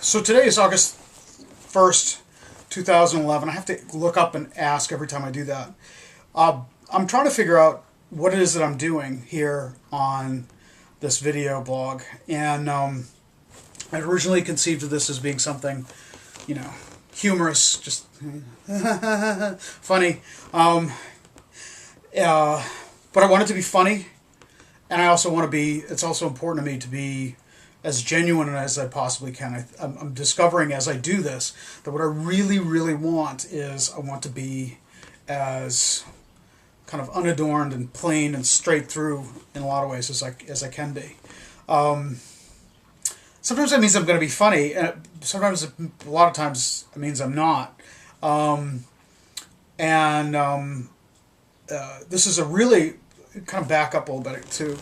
So today is August 1st, 2011. I have to look up and ask every time I do that. I'm trying to figure out what it is that I'm doing here on this video blog. And I originally conceived of this as being something, humorous, just funny. But I want it to be funny. And I also want to be, it's also important to me to be as genuine as I possibly can. I'm discovering as I do this that what I really, really want is I want to be as kind of unadorned and plain and straight through in a lot of ways as I can be. Sometimes that means I'm going to be funny, and sometimes, a lot of times, it means I'm not. This is a really, kind of back up a little bit too.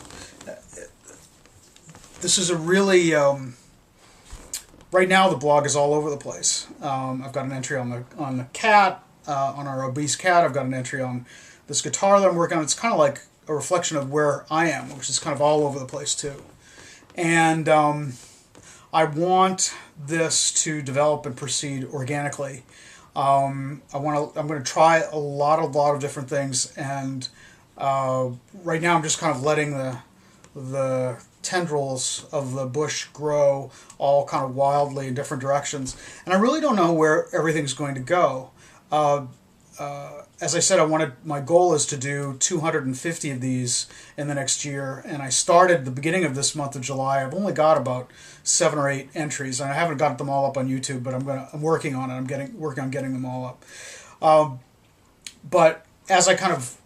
This is a really, right now the blog is all over the place. I've got an entry on the cat, on our obese cat. I've got an entry on this guitar that I'm working on. It's kind of like a reflection of where I am, which is kind of all over the place too. And I want this to develop and proceed organically. I'm going to try a lot of different things, and right now I'm just kind of letting the tendrils of the bush grow all kind of wildly in different directions, and I really don't know where everything's going to go. As I said, my goal is to do 250 of these in the next year, and I started the beginning of this month of July. I've only got about 7 or 8 entries, and I haven't got them all up on YouTube, but I'm working on it. I'm working on getting them all up. But as I kind of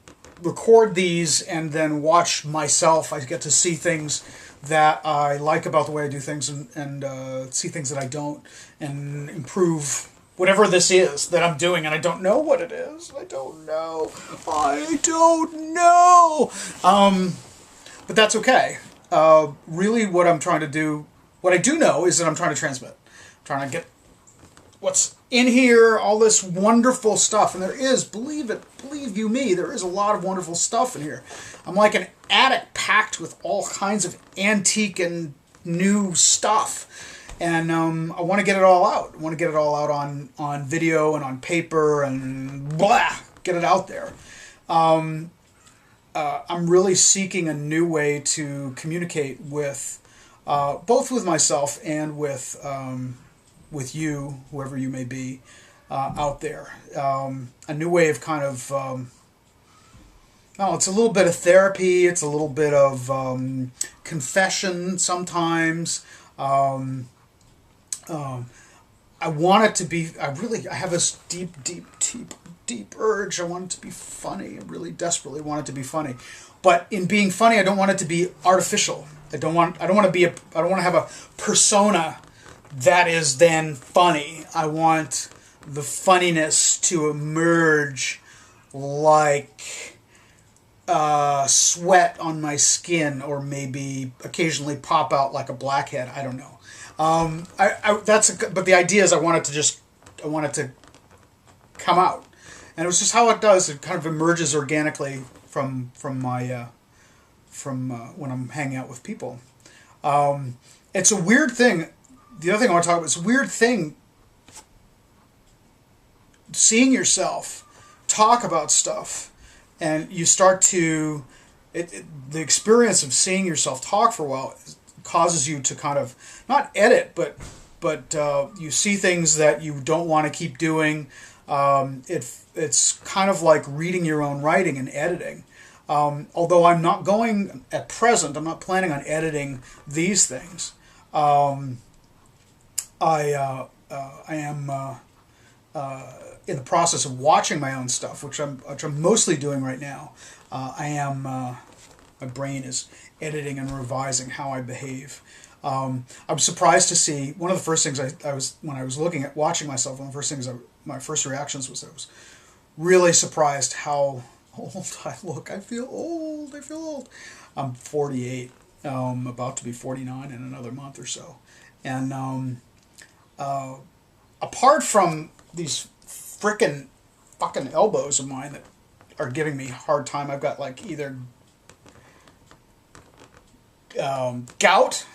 record these and then watch myself, I get to see things that I like about the way I do things, and see things that I don't, and improve whatever this is that I'm doing, and I don't know what it is. I don't know. But that's okay. Really what I'm trying to do, what I do know is that I'm trying to transmit. I'm trying to get what's in here, all this wonderful stuff. And there is, believe you me, there is a lot of wonderful stuff in here. I'm like an attic packed with all kinds of antique and new stuff. And I want to get it all out. I want to get it all out on video and on paper and get it out there. I'm really seeking a new way to communicate with, both with myself and with you, whoever you may be, out there. A new way of kind of, it's a little bit of therapy. It's a little bit of confession sometimes. I want it to be, I have this deep urge. I want it to be funny. I really desperately want it to be funny. But in being funny, I don't want it to be artificial. I don't want to have a persona that is then funny. I want the funniness to emerge like sweat on my skin, or maybe occasionally pop out like a blackhead. I don't know. But the idea is I want it to come out, and it was just how it does. It kind of emerges organically from my when I'm hanging out with people. It's a weird thing. The other thing I want to talk about, it's a weird thing seeing yourself talk about stuff, and you start to the experience of seeing yourself talk for a while causes you to kind of not edit, but you see things that you don't want to keep doing. It's kind of like reading your own writing and editing. Although I'm not going at present, I'm not planning on editing these things. I am in the process of watching my own stuff, which I'm mostly doing right now. My brain is editing and revising how I behave. I'm surprised to see, one of the first things when I was looking at watching myself, one of the first things my first reactions was I was really surprised how old I look. I feel old. I'm 48, about to be 49 in another month or so. And apart from these frickin' fucking elbows of mine that are giving me a hard time, I've got like either gout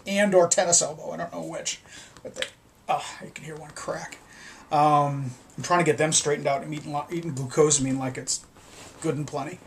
and or tennis elbow. I don't know which. but you can hear one crack. I'm trying to get them straightened out. I'm eating glucosamine like it's good and plenty.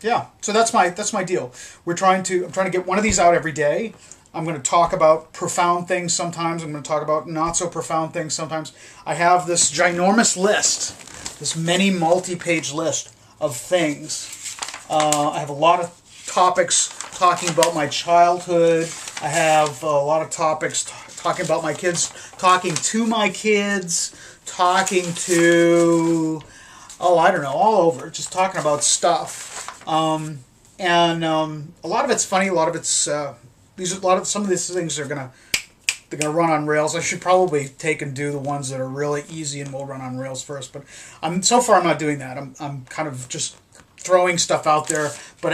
Yeah, so that's my deal. I'm trying to get one of these out every day. I'm going to talk about profound things sometimes. I'm going to talk about not so profound things sometimes. I have this ginormous list, this many multi-page list of things. I have a lot of topics talking about my childhood. I have a lot of topics talking about my kids, talking to my kids, talking to, I don't know, all over, just talking about stuff. A lot of it's funny, a lot of it's, some of these things they're gonna run on Rails. I should probably take and do the ones that are really easy and will run on Rails first, but so far I'm not doing that. I'm kind of just throwing stuff out there, but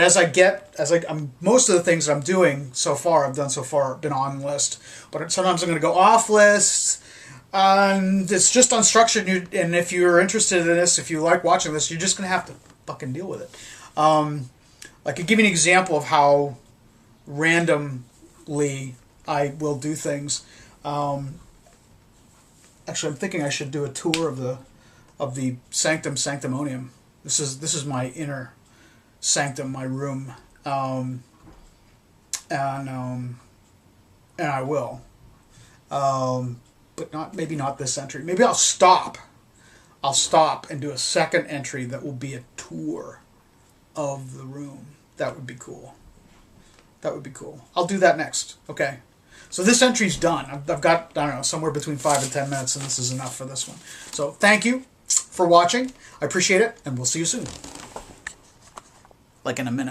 most of the things that I'm doing so far, I've done so far, been on list, but sometimes I'm going to go off list, and it's just unstructured, and if you're interested in this, if you like watching this, you're just going to have to fucking deal with it. I could give you an example of how randomly I will do things. Actually, I'm thinking I should do a tour of the Sanctum Sanctimonium. This is my inner sanctum, my room, and I will, but maybe not this entry. Maybe I'll stop and do a second entry that will be a tour of the room. That would be cool. That would be cool. I'll do that next. Okay. So this entry's done. I've got, I don't know, somewhere between 5 and 10 minutes, and this is enough for this one. So thank you for watching. I appreciate it, and we'll see you soon. Like in a minute.